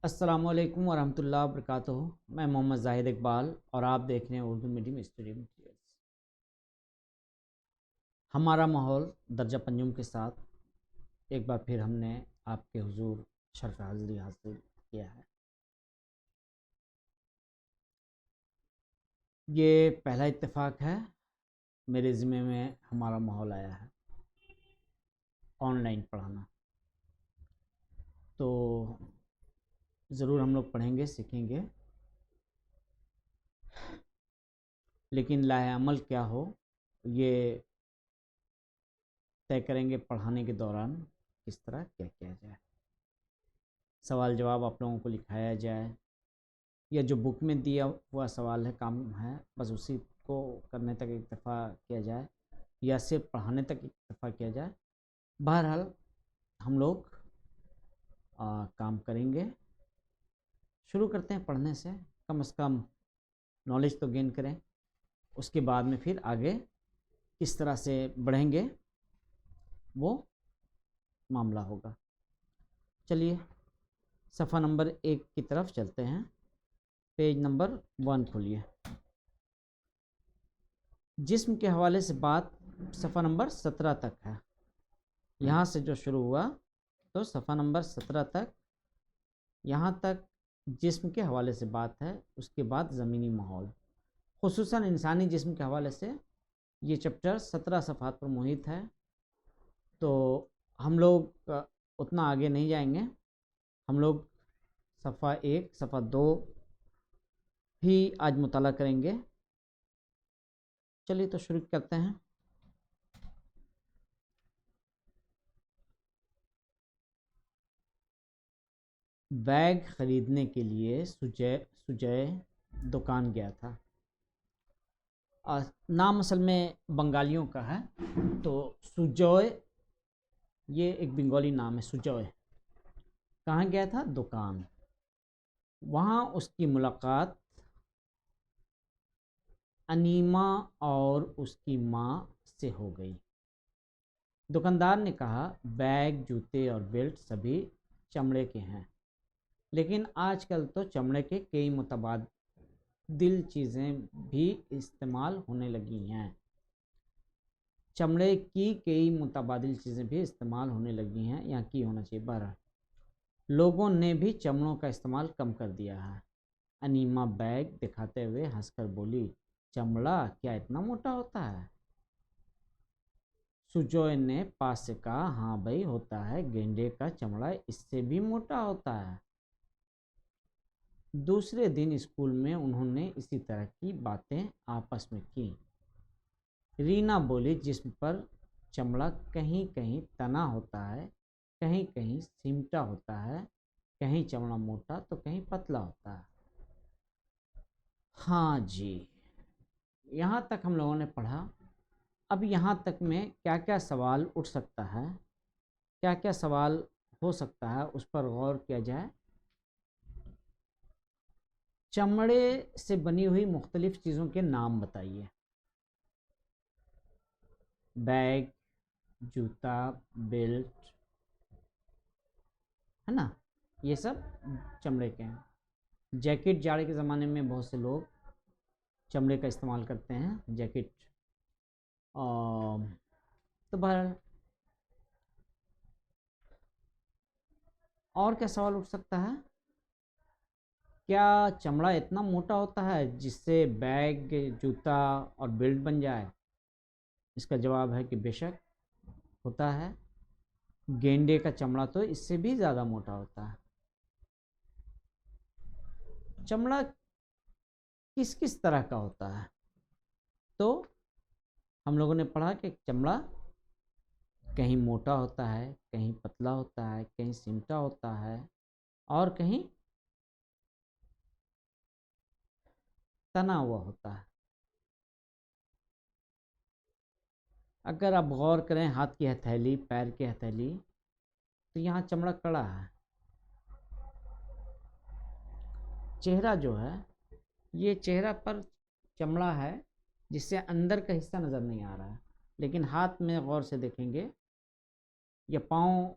अस्सलामुअलैकुम वरहमतुल्लाहि वबरकातुहू। मैं मोहम्मद जाहिद इकबाल और आप देख रहे हैं उर्दू मीडियम स्टडी मटीरियल्स। हमारा माहौल दर्जा पंजुम के साथ एक बार फिर हमने आपके हुजूर शर्फ हाज़िरी हासिल किया है। ये पहला इत्तेफाक है मेरे ज़िम्मे में हमारा माहौल आया है ऑनलाइन पढ़ाना। तो ज़रूर हम लोग पढ़ेंगे सीखेंगे, लेकिन लाएअमल क्या हो ये तय करेंगे पढ़ाने के दौरान किस तरह क्या किया जाए। सवाल जवाब आप लोगों को लिखाया जाए या जो बुक में दिया हुआ सवाल है काम है बस उसी को करने तक इक्तफ़ा किया जाए या सिर्फ पढ़ाने तक इक्तफ़ा किया जाए। बहरहाल हम लोग काम करेंगे। शुरू करते हैं पढ़ने से कम नॉलेज तो गेन करें, उसके बाद में फिर आगे किस तरह से बढ़ेंगे वो मामला होगा। चलिए सफ़ा नंबर 1 की तरफ चलते हैं। पेज नंबर 1 खोलिए। जिस्म के हवाले से बात सफ़ा नंबर 17 तक है। यहाँ से जो शुरू हुआ तो सफ़ा नंबर 17 तक यहाँ तक जिस्म के हवाले से बात है। उसके बाद ज़मीनी माहौल खुसूसन इंसानी जिस्म के हवाले से ये चैप्टर 17 सफ़हात पर मुहित है। तो हम लोग उतना आगे नहीं जाएंगे। हम लोग सफ़ा 1 सफ़ा 2 भी आज मुताला करेंगे। चलिए तो शुरू करते हैं। बैग ख़रीदने के लिए सुजय दुकान गया था। नाम असल में बंगालियों का है, तो सुजय ये एक बंगाली नाम है। सुजय कहाँ गया था? दुकान। वहाँ उसकी मुलाकात अनीमा और उसकी माँ से हो गई। दुकानदार ने कहा बैग जूते और बेल्ट सभी चमड़े के हैं, लेकिन आजकल तो चमड़े के कई मुतबादिल चीज़ें भी इस्तेमाल होने लगी हैं। चमड़े की कई मुतबादिल चीज़ें भी इस्तेमाल होने लगी हैं, यहाँ की होना चाहिए। बहरहाल लोगों ने भी चमड़ों का इस्तेमाल कम कर दिया है। अनीमा बैग दिखाते हुए हंसकर बोली, चमड़ा क्या इतना मोटा होता है? सुजोय ने पास से कहा, हाँ भाई होता है, गेंडे का चमड़ा इससे भी मोटा होता है। दूसरे दिन स्कूल में उन्होंने इसी तरह की बातें आपस में की। रीना बोली, जिस्म पर चमड़ा कहीं कहीं तना होता है, कहीं कहीं सिमटा होता है, कहीं चमड़ा मोटा तो कहीं पतला होता है। हाँ जी, यहाँ तक हम लोगों ने पढ़ा। अब यहाँ तक में क्या क्या सवाल उठ सकता है, क्या क्या सवाल हो सकता है, उस पर गौर किया जाए। चमड़े से बनी हुई मुख्तलिफ चीज़ों के नाम बताइए। बैग, जूता, बेल्ट, है ना, ये सब चमड़े के हैं। जैकेट जाड़े के ज़माने में बहुत से लोग चमड़े का इस्तेमाल करते हैं, जैकेट। तो बहरहाल और क्या सवाल उठ सकता है? क्या चमड़ा इतना मोटा होता है जिससे बैग, जूता और बेल्ट बन जाए? इसका जवाब है कि बेशक होता है। गेंडे का चमड़ा तो इससे भी ज़्यादा मोटा होता है। चमड़ा किस किस तरह का होता है? तो हम लोगों ने पढ़ा कि चमड़ा कहीं मोटा होता है, कहीं पतला होता है, कहीं सिमटा होता है और कहीं तना हुआ होता है। अगर आप गौर करें हाथ की हथेली, पैर की हथेली, तो यहाँ चमड़ा कड़ा है। चेहरा जो है, ये चेहरा पर चमड़ा है जिससे अंदर का हिस्सा नज़र नहीं आ रहा है, लेकिन हाथ में गौर से देखेंगे या पाँव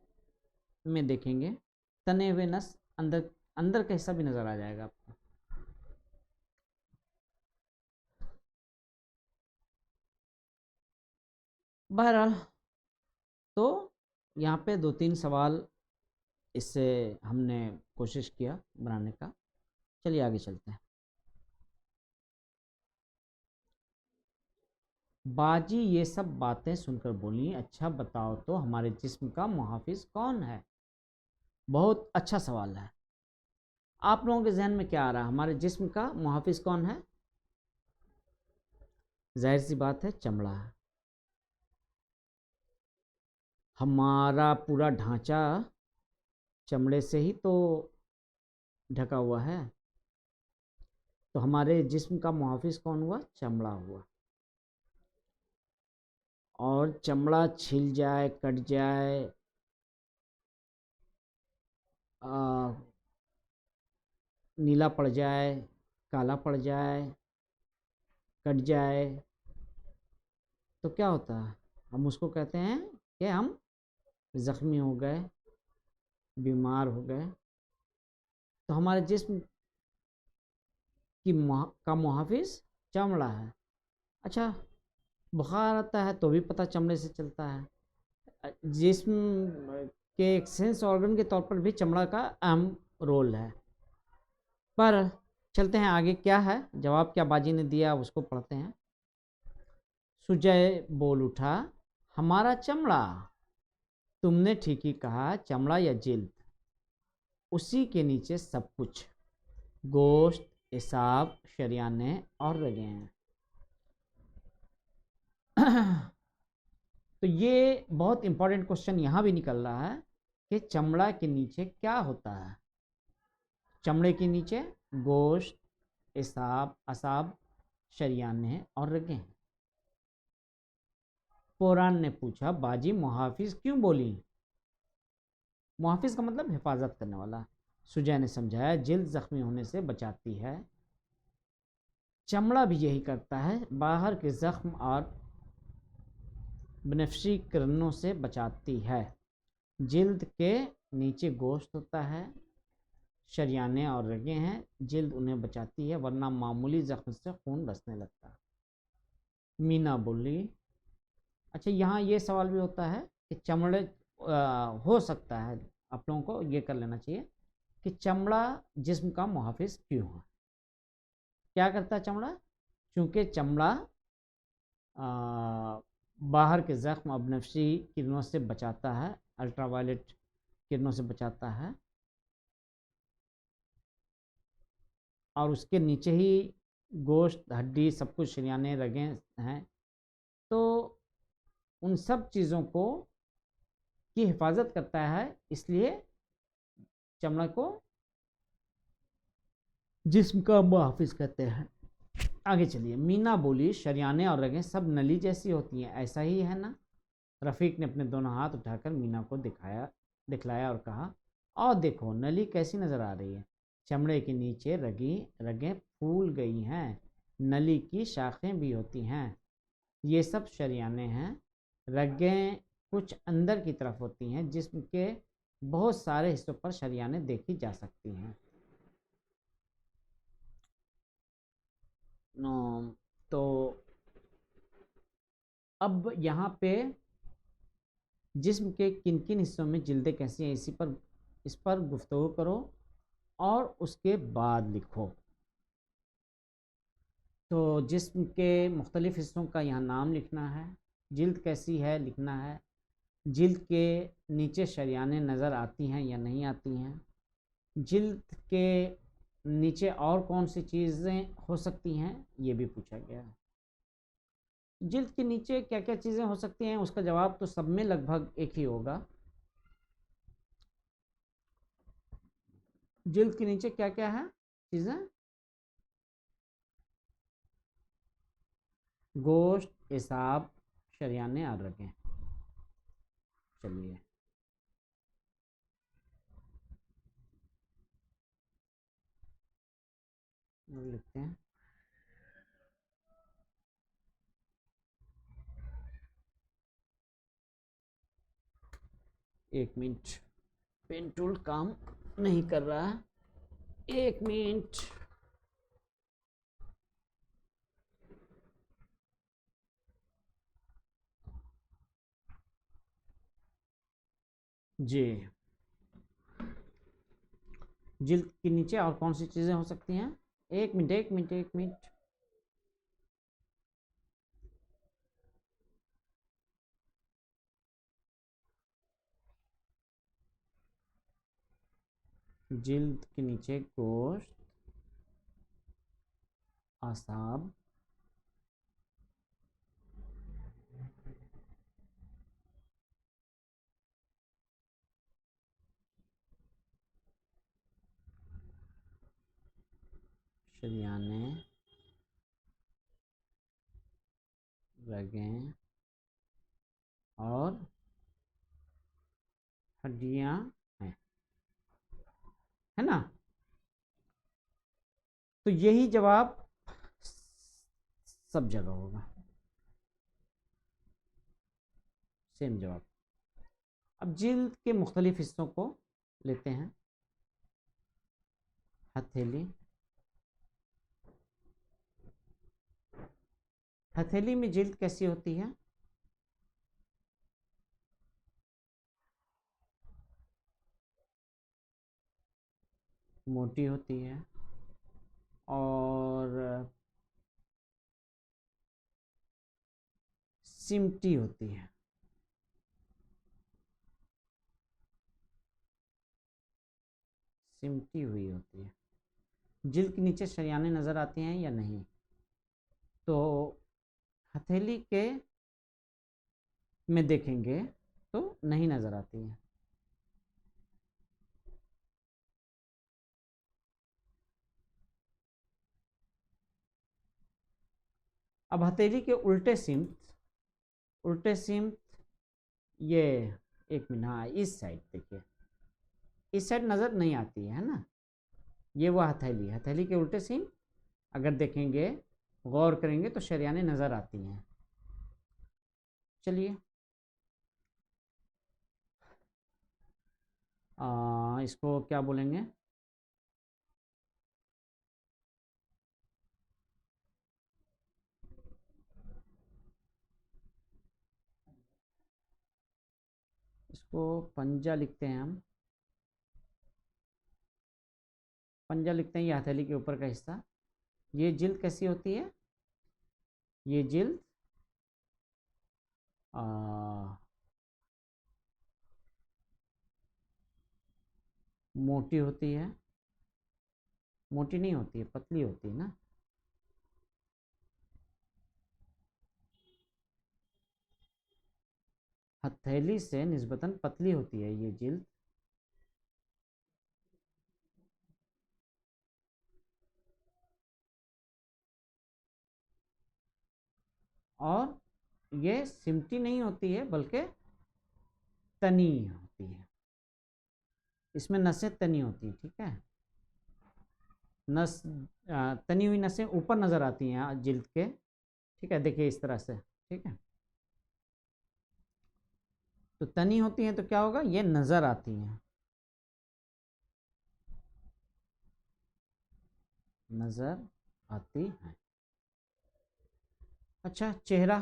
में देखेंगे, तने हुए नस अंदर अंदर का हिस्सा भी नज़र आ जाएगा आपको। बहरहाल तो यहाँ पे 2-3 सवाल इससे हमने कोशिश किया बनाने का। चलिए आगे चलते हैं। बाजी ये सब बातें सुनकर बोली, अच्छा बताओ तो हमारे जिस्म का मुहाफिज कौन है? बहुत अच्छा सवाल है। आप लोगों के जहन में क्या आ रहा है? हमारे जिस्म का मुहाफिज कौन है? जाहिर सी बात है, चमड़ा। हमारा पूरा ढांचा चमड़े से ही तो ढका हुआ है, तो हमारे जिस्म का मुहाफिज कौन हुआ? चमड़ा हुआ। और चमड़ा छिल जाए, कट जाए, नीला पड़ जाए, काला पड़ जाए, कट जाए, तो क्या होता है? हम उसको कहते हैं कि हम ज़ख्मी हो गए, बीमार हो गए। तो हमारे जिस्म का मुहाफिज चमड़ा है। अच्छा, बुखार आता है तो भी पता चमड़े से चलता है। जिस्म के एक सेंस ऑर्गन के तौर पर भी चमड़ा का अहम रोल है। पर चलते हैं आगे, क्या है जवाब, क्या बाजी ने दिया उसको पढ़ते हैं। सुजय बोल उठा, हमारा चमड़ा। तुमने ठीक ही कहा, चमड़ा या जिल्द, उसी के नीचे सब कुछ, गोश्त, एसाब, शरियाने और रगे हैं। तो ये बहुत इंपॉर्टेंट क्वेश्चन यहाँ भी निकल रहा है कि चमड़ा के नीचे क्या होता है? चमड़े के नीचे गोश्त, एसाब, असाब, शरियाने और रगे हैं। पुराण ने पूछा, बाजी मुहाफिज क्यों बोली? मुहाफिज का मतलब हिफाजत करने वाला। सुजय ने समझाया, जिल्द जख्मी होने से बचाती है, चमड़ा भी यही करता है, बाहर के जख्म और बनफशी किरणों से बचाती है। जिल्द के नीचे गोश्त होता है, शरियाने और रगें हैं, जिल्द उन्हें बचाती है, वरना मामूली जख्म से खून बसने लगता है। मीना बोली, अच्छा यहाँ ये सवाल भी होता है कि चमड़े हो सकता है, आप लोगों को ये कर लेना चाहिए कि चमड़ा जिस्म का मुहाफिज क्यों है? क्या करता है चमड़ा? क्योंकि चमड़ा बाहर के ज़ख्म अबनफशी किरणों से बचाता है, अल्ट्रावायलेट किरणों से बचाता है, और उसके नीचे ही गोश्त, हड्डी, सब कुछ, शरियाने, रगें हैं। तो उन सब चीज़ों को की हिफाजत करता है, इसलिए चमड़ा को जिस्म का मुहाफिज कहते हैं। आगे चलिए। मीना बोली, शरियाने और रगें सब नली जैसी होती हैं, ऐसा ही है ना? रफ़ीक ने अपने दोनों हाथ उठाकर मीना को दिखलाया और कहा, और देखो नली कैसी नज़र आ रही है। चमड़े के नीचे रगें फूल गई हैं, नली की शाखें भी होती हैं। ये सब शरियाने हैं। रगें कुछ अंदर की तरफ होती हैं, जिस्म के बहुत सारे हिस्सों पर शरियाने देखी जा सकती हैं। तो अब यहाँ पे जिस्म के किन किन हिस्सों में जिल्दें कैसी हैं, इस पर गुफ्तगू करो और उसके बाद लिखो। तो जिस्म के मुख्तलिफ़ हिस्सों का यहाँ नाम लिखना है, जिल्द कैसी है लिखना है, जिल्द के नीचे शरियानें नज़र आती हैं या नहीं आती हैं, जिल्द के नीचे और कौन सी चीज़ें हो सकती हैं, ये भी पूछा गया है। जिल्द के नीचे क्या क्या चीज़ें हो सकती हैं, उसका जवाब तो सब में लगभग एक ही होगा। जिल्द के नीचे क्या क्या है चीज़ें? गोश्त, एसाब, शरियाने और रगें। चलिए लिखते हैं। एक मिनट, पेन टूल काम नहीं कर रहा है। एक मिनट। जी, जिल्द के नीचे और कौन सी चीज़ें हो सकती हैं? एक मिनट, एक मिनट, एक मिनट। जिल्द के नीचे गोश्त, आसाब, शरियाने, रगें और हड्डियां हैं, है ना? तो यही जवाब सब जगह होगा, सेम जवाब। अब जिल्द के मुख्तलिफ हिस्सों को लेते हैं। हथेली, हथेली में जिल्द कैसी होती है? मोटी होती है और सिमटी होती है। सिमटी हुई होती है। जिल्द के नीचे शरियानें नज़र आती हैं या नहीं? तो हथेली के में देखेंगे तो नहीं नज़र आती है। अब हथेली के उल्टे सिमत, उल्टे सिमत, ये एक मिनट, हाँ इस साइड देखिए, इस साइड नज़र नहीं आती है ना? ये वो हथेली, हथेली के उल्टे सिम अगर देखेंगे, गौर करेंगे तो शरियानें नज़र आती हैं। चलिए, इसको क्या बोलेंगे? इसको पंजा लिखते हैं हम, पंजा लिखते हैं। ये हथेली के ऊपर का हिस्सा। ये जिल्द कैसी होती है? ये जिल्द मोटी होती है, मोटी नहीं होती है, पतली होती है ना? हथेली से निस्बतन पतली होती है ये जिल्द। और ये सिमटी नहीं होती है बल्कि तनी होती है। इसमें नसें तनी होती हैं, ठीक है? नस तनी हुई नसें ऊपर नज़र आती हैं जिल्द के, ठीक है? देखिए इस तरह से, ठीक है? तो तनी होती हैं तो क्या होगा? ये नज़र आती हैं, नज़र आती हैं। अच्छा, चेहरा,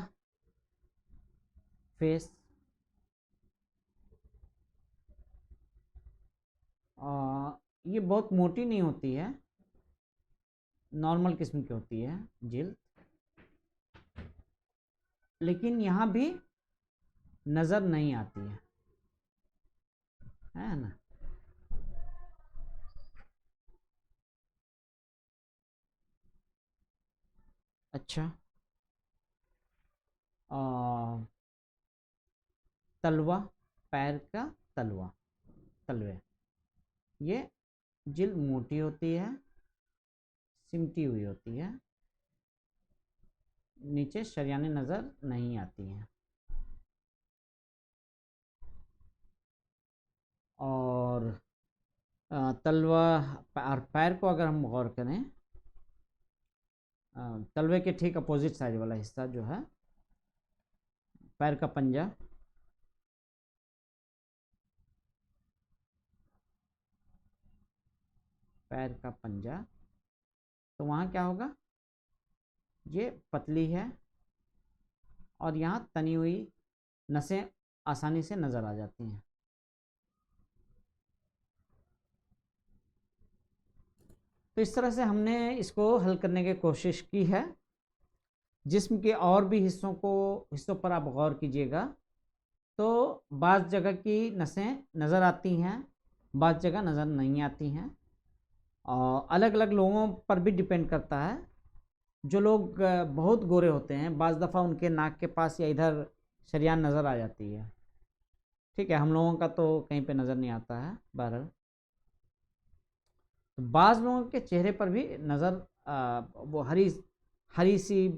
फेस, ये बहुत मोटी नहीं होती है, नॉर्मल किस्म की होती है जिल्द, लेकिन यहाँ भी नज़र नहीं आती है ना? अच्छा, तलवा, पैर का तलवा, तलवे, ये जिल्द मोटी होती है, सिमटी हुई होती है, नीचे शरियानें नज़र नहीं आती हैं। और तलवा और पैर को अगर हम गौर करें, तलवे के ठीक अपोजिट साइड वाला हिस्सा जो है, पैर का पंजा, पैर का पंजा, तो वहाँ क्या होगा, ये पतली है और यहाँ तनी हुई नसें आसानी से नज़र आ जाती हैं। तो इस तरह से हमने इसको हल करने की कोशिश की है। जिस्म के और भी हिस्सों पर आप गौर कीजिएगा, तो बाज़ जगह की नसें नज़र आती हैं, बाज़ जगह नज़र नहीं आती हैं, और अलग अलग लोगों पर भी डिपेंड करता है। जो लोग बहुत गोरे होते हैं, बाज़ दफ़ा उनके नाक के पास या इधर शरियान नज़र आ जाती है, ठीक है, हम लोगों का तो कहीं पे नज़र नहीं आता है। बहरहाल तो बाज़ लोगों के चेहरे पर भी नज़र वो हरी सी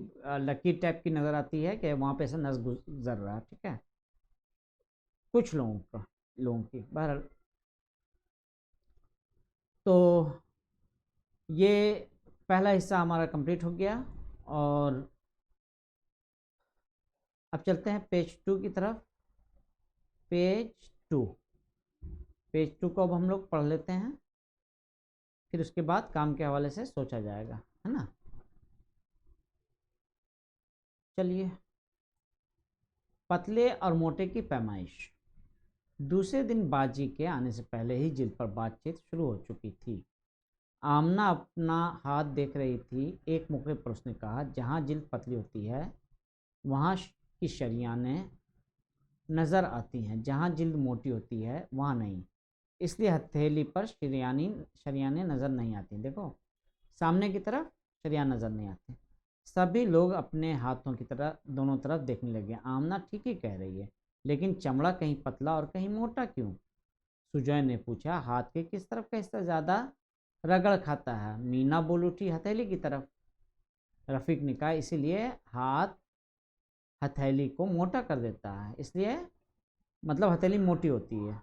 लकीर टाइप की नज़र आती है कि वहाँ पे से नस गुजर रहा है, ठीक है, कुछ लोगों की। बहरहाल तो ये पहला हिस्सा हमारा कंप्लीट हो गया, और अब चलते हैं पेज 2 की तरफ। पेज 2 को अब हम लोग पढ़ लेते हैं, फिर उसके बाद काम के हवाले से सोचा जाएगा, है ना। चलिए, पतले और मोटे की पैमाइश। दूसरे दिन बाजी के आने से पहले ही जिल्द पर बातचीत शुरू हो चुकी थी। आमना अपना हाथ देख रही थी। एक मौके पर उसने कहा, जहाँ जिल्द पतली होती है वहाँ की शरियानें नज़र आती हैं, जहाँ जिल्द मोटी होती है वहाँ नहीं, इसलिए हथेली पर शरियानें नज़र नहीं आती। देखो, सामने की तरफ शरियान नज़र नहीं आती। सभी लोग अपने हाथों की तरह दोनों तरफ देखने लगे। आमना ठीक ही कह रही है, लेकिन चमड़ा कहीं पतला और कहीं मोटा क्यों? सुजय ने पूछा। हाथ के किस तरफ का हिस्सा ज़्यादा रगड़ खाता है? मीना बोल उठी, हथेली की तरफ। रफ़ीक ने कहा, इसीलिए हाथ हथेली को मोटा कर देता है, इसलिए मतलब हथेली मोटी होती है।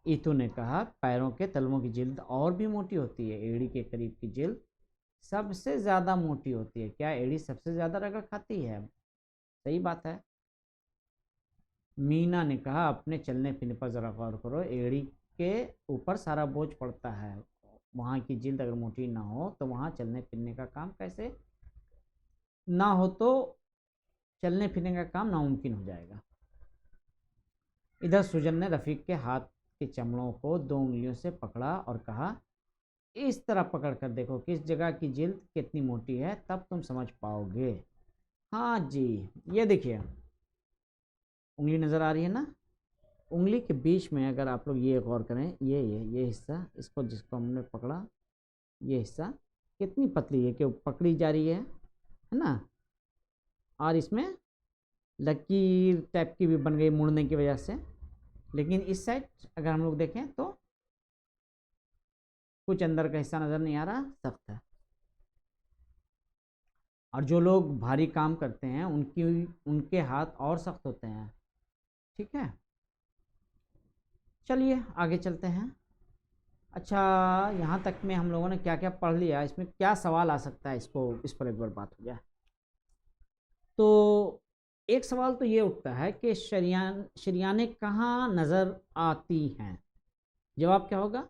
ईतू ने कहा, पैरों के तलवों की जिल्द और भी मोटी होती है। एड़ी के करीब की जिल्द सबसे ज़्यादा मोटी होती है। क्या एड़ी सबसे ज़्यादा रगड़ खाती है? सही बात है। मीना ने कहा, अपने चलने फिरने पर ज़रा गौर करो, एड़ी के ऊपर सारा बोझ पड़ता है। वहाँ की जिल्द अगर मोटी ना हो तो वहाँ चलने फिरने का काम कैसे ना हो, तो चलने फिरने का काम नामुमकिन हो जाएगा। इधर सुजन ने रफ़ीक के हाथ के चमड़ों को 2 उंगलियों से पकड़ा और कहा, इस तरह पकड़ कर देखो किस जगह की जिल्द कितनी मोटी है, तब तुम समझ पाओगे। हाँ जी, ये देखिए, उंगली नज़र आ रही है ना, उंगली के बीच में अगर आप लोग ये गौर करें, ये हिस्सा, इसको जिसको हमने पकड़ा, ये हिस्सा कितनी पतली है कि पकड़ी जा रही है ना, और इसमें लकीर टाइप की भी बन गई मुड़ने की वजह से। लेकिन इस साइड अगर हम लोग देखें तो कुछ अंदर का हिस्सा नज़र नहीं आ रहा, सख्त है। और जो लोग भारी काम करते हैं उनके हाथ और सख्त होते हैं, ठीक है। चलिए आगे चलते हैं। अच्छा, यहाँ तक में हम लोगों ने क्या क्या पढ़ लिया, इसमें क्या सवाल आ सकता है, इस पर एक बार बात हो जाए। तो एक सवाल तो ये उठता है कि शरियानें कहाँ नज़र आती हैं? जवाब क्या होगा?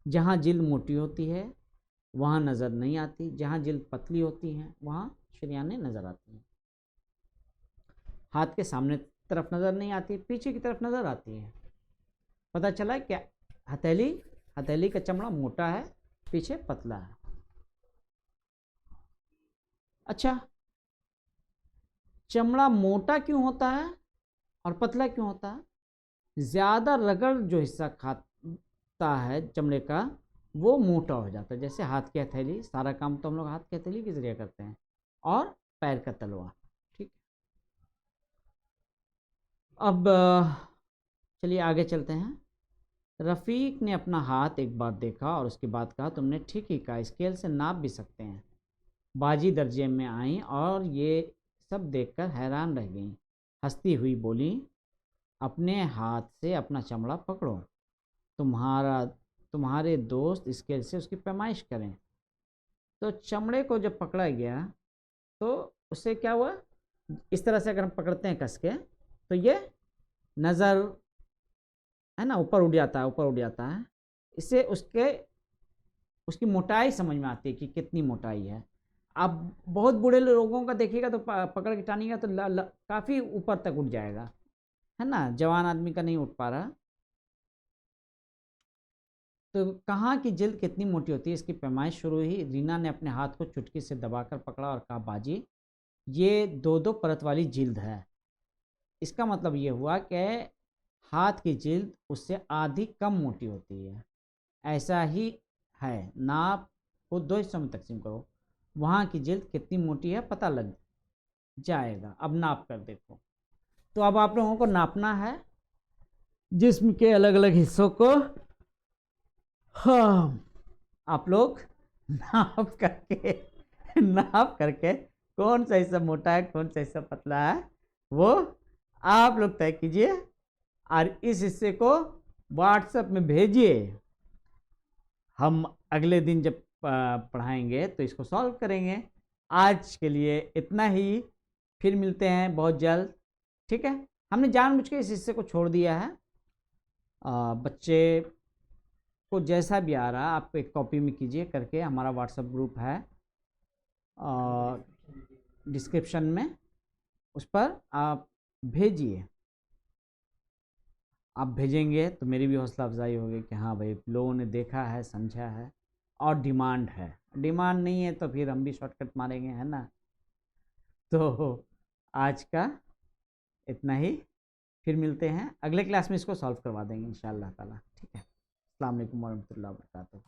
जहाँ जिल्द मोटी होती है वहाँ नज़र नहीं आती, जहाँ जिल्द पतली होती है वहाँ शरियानें नज़र आती हैं। हाथ के सामने तरफ नज़र नहीं आती, पीछे की तरफ नज़र आती है। पता चला क्या? हथेली का चमड़ा मोटा है, पीछे पतला है। अच्छा, चमड़ा मोटा क्यों होता है और पतला क्यों होता है? ज़्यादा रगड़ जो हिस्सा खाता है चमड़े का, वो मोटा हो जाता है। जैसे हाथ की हथेली, सारा काम तो हम लोग हाथ की हथेली के जरिए करते हैं, और पैर का तलवा, ठीक। अब चलिए आगे चलते हैं। रफ़ीक ने अपना हाथ एक बार देखा और उसके बाद कहा, तुमने ठीक ही कहा, स्केल से नाप भी सकते हैं। बाजी दर्जे में आई और ये सब देखकर हैरान रह गई। हंसती हुई बोली, अपने हाथ से अपना चमड़ा पकड़ो, तुम्हारे दोस्त स्केल से उसकी पैमाइश करें। तो चमड़े को जब पकड़ा गया तो उससे क्या हुआ, इस तरह से अगर हम पकड़ते हैं कस के, तो ये नज़र है ना ऊपर उठ जाता है, इससे उसके उसकी मोटाई समझ में आती है कि कितनी मोटाई है। आप बहुत बूढ़े लोगों का देखिएगा तो पकड़ के टानिएगा तो काफ़ी ऊपर तक उठ जाएगा, है ना, जवान आदमी का नहीं उठ पा रहा। तो कहाँ की जिल्द कितनी मोटी होती है, इसकी पैमाइश शुरू हुई। रीना ने अपने हाथ को चुटकी से दबाकर पकड़ा और कहा, बाजी ये 2-2 परत वाली जिल्द है। इसका मतलब ये हुआ कि हाथ की जिल्द उससे आधी कम मोटी होती है। ऐसा ही है, नाप को 2 हिस्सों में तकसीम करो, वहाँ की जिल्द कितनी मोटी है पता लग जाएगा। अब नाप कर देखो। तो अब आप लोगों को नापना है जिस्म के अलग अलग हिस्सों को। हाँ, आप लोग नाप करके कौन सा हिस्सा मोटा है कौन सा हिस्सा पतला है वो आप लोग तय कीजिए और इस हिस्से को व्हाट्सएप में भेजिए। हम अगले दिन जब पढ़ाएंगे तो इसको सॉल्व करेंगे। आज के लिए इतना ही, फिर मिलते हैं बहुत जल्द, ठीक है। हमने जानबूझ के इस हिस्से को छोड़ दिया है। बच्चे को जैसा भी आ रहा आप एक कॉपी में कीजिए करके। हमारा व्हाट्सएप ग्रुप है डिस्क्रिप्शन में, उस पर आप भेजिए। आप भेजेंगे तो मेरी भी हौसला अफजाई होगी कि हाँ भाई लोगों ने देखा है, समझा है और डिमांड है। डिमांड नहीं है तो फिर हम भी शॉर्टकट मारेंगे, है ना। तो आज का इतना ही, फिर मिलते हैं अगले क्लास में, इसको सॉल्व करवा देंगे इंशाअल्लाह ताला, ठीक है। अस्सलाम वालेकुम वरहमतुल्लाहि वबरकातुहू।